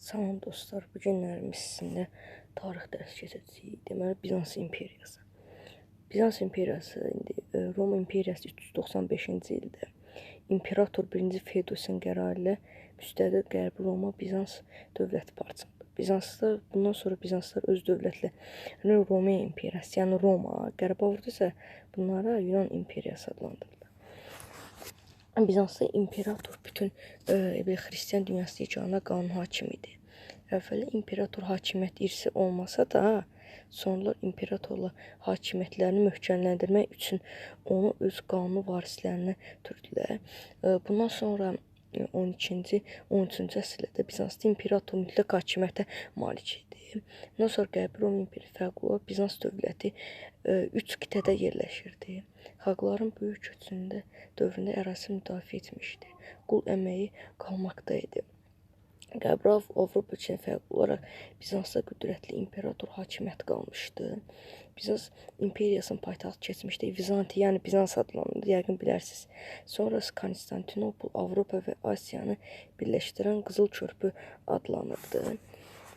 Salam dostlar, bu günlərimiz sizinlə tarix dərsi keçəcəyik. Deməli, Bizans imperiyası. Bizans imperiyası indi Roma imperiyası 395-ci ildə imperator 1-ci Feodosin qərarı ilə müstəqil Qərbi Roma Bizans dövləti parçalandı. Bizanslar bundan sonra Bizanslar öz dövlətlərini Roma imperiyası, yəni Roma, Qərb Avropa isə bunlara Yunan imperiyası adlandırıldı. Bizansda imperator bütün Xristian dünyası yeganə qanun hakimi idi. Əvvələ imperator hakimiyyət irsi olmasa da, sonralar imperatorla hakimiyyətlərini möhkəmləndirmək üçün onu öz qanuni varislərinə ötürdülər. Bundan sonra 12-ci, 13-cü əsrlərdə Bizansda imperator mütləq hakimiyyətə malik idi. Bundan sonra Qərbi Roma imperiyası fərqli olaraq Bizans dövləti 3 qitədə yerləşirdi. Xalqların böyük köçündə dövründə ərazini müdafiə etmişdi. Qul əməyi qalmaqda idi. Qərbi Avropa üçün fərqli olaraq Bizansda qüdrətli imperator hakimiyyəti qalmışdı. Bizans imperiyasının paytaxtı keçmişdi. Vizantiya, yəni Bizans adlanırdı, yəqin bilərsiniz. Sonrası Konstantinopol, Avropa və Asiyanı birləşdirən Qızıl Körpü adlanırdı.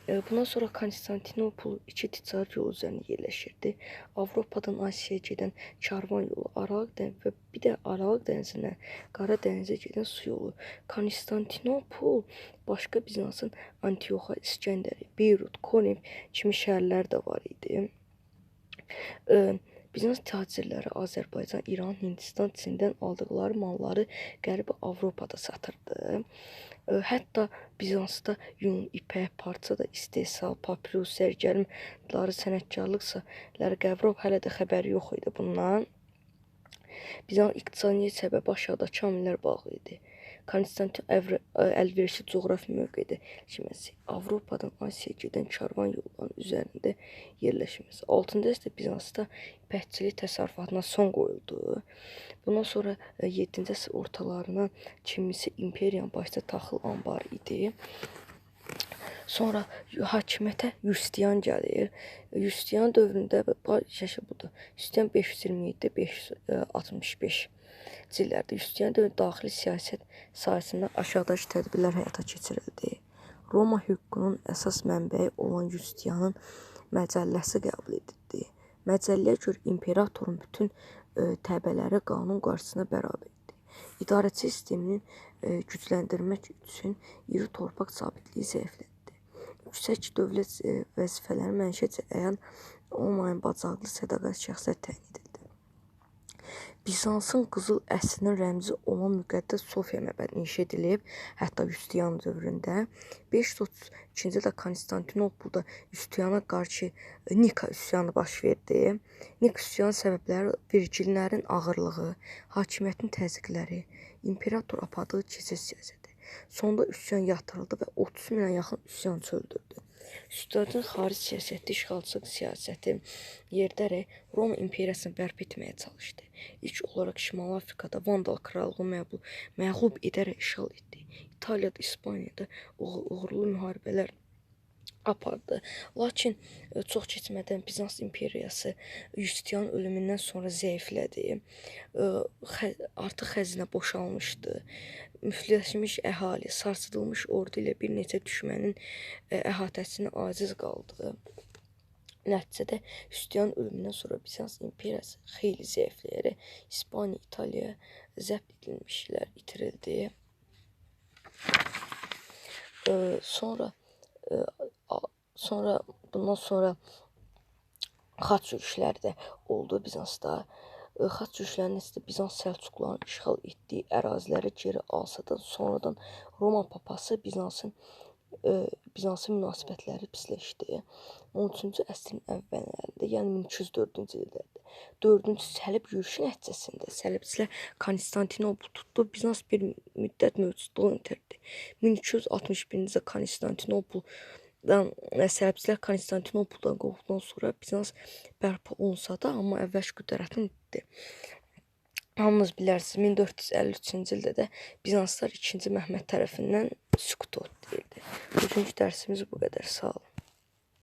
Bundan sonra Konstantinopol iki ticaret yolu üzərində yerləşirdi. Avropadan Asiyaya gedən karvan yolu, Aralıq dənizi və bir də Aralıq dənizindən Qara dənizə gedən su yolu. Konstantinopol başqa Bizansın Antioxa, İskəndəri, Beyrut, Korinf kimi şəhərlər də var idi. Bizans tacirləri Azərbaycan, İran, Hindistan, Çindən aldıqları malları Qərbi Avropada satırdı. Hətta Bizansda yun, ipək, parça da istehsal, papirus, sərgəlimləri, sənətkarlıq sahələri Qərbi hələ də xəbəri yox idi bundan. Bizans iqtisadi səbəbi aşağıdakı amillər bağlı idi. Konstantin əlverişli coğrafi mövqedə yerləşməsi, Avropadan Asiyaya gedən karvan yollarının üzərində yerləşməsi. 6-cı əsrdə Bizansda ipəkçilik təsərrüfatına son qoyuldu. Bundan sonra 7-ci əsr ortalarına kimisi imperiyanın başda taxıl anbarı idi. Sonra hakimiyyətə Yustian gəlir. Yustian dövründə budur. Yustian 527-565 illərdə Yustian dövründə daxili siyasət sahəsində aşağıdakı tədbirlər həyata keçirildi. Roma hüququnun əsas mənbəyi olan Yustianın məcəlləsi qəbul edildi. Məcəlləyə görə imperatorun bütün təbəələri qanun qarşısında bərabər idi. İdarəçi sisteminin gücləndirmək üçün iri torpaq sabitliyi zəiflədi. Yüksək dövlət vəzifələri mənşəcə əyan olmayan bacarıqlı sədaqət şəxslər təyin edildi. Bizansın qızıl əsrinin rəmzi olan müqəddəs Sofiya məbədi inşa edilib, hətta Yustian dövründə. 532-ci ildə Konstantinopolda Yustiana qarşı Nika üsyanı baş verdi. Nika üsyanı səbəbləri vergilərin ağırlığı, hakimiyyətin təzyiqləri, imperator apardığı gecə siyasəti. Sonda üsyan yatırıldı və 30 minə yaxın üsyançı öldürdü. Üstadın xarici siyasəti, işğalçılıq siyasəti yerdərək Roma imperiyasını bərpa etməyə çalışdı. İlk olaraq Şimali Afrikada Vandal krallığını məğlub edərək işğal etdi. İtaliyada, İspaniyada uğurlu müharibələr apardı. Lakin çox keçmədən Bizans imperiyası Yustianın ölümündən sonra zəiflədi. Artıq xəzinə boşalmışdı. Müflisləşmiş əhali, sarsıdılmış ordu ilə bir neçə düşmənin əhatəsinə aciz qaldı. Nəticədə Yustianın ölümündən sonra Bizans imperiyası xeyli zəifləyərək İspaniya, İtaliyaya zəbt edilmişlər itirildi. Bundan sonra xaç yürüşləri də oldu Bizansda. Xaç yürüşlərinin isə Bizans Səlcuqların işğal etdiyi əraziləri geri alsa da sonradan Roma papası Bizansın münasibətləri pisləşdi. 13-cü əsrin əvvəllərində, yəni 1204-cü illərdə 4-cü səlib yürüşü nəticəsində səlibçilər Konstantinopol tutdu. Bizans bir müddət mövcudluğunu itirdi. 1261-ci ildə Konstantinopoldan səlibçilər Konstantinopoldan qovulduqdan sonra Bizans bərpa olunsa da, amma əvvəlki qüdrətini itirdi. Hamınız bilərsiniz, 1453-cü ildə də Bizanslar 2-ci Məhəmməd tərəfindən süqut edildi. Bugünkü dərsimiz bu qədər. Sağ olun.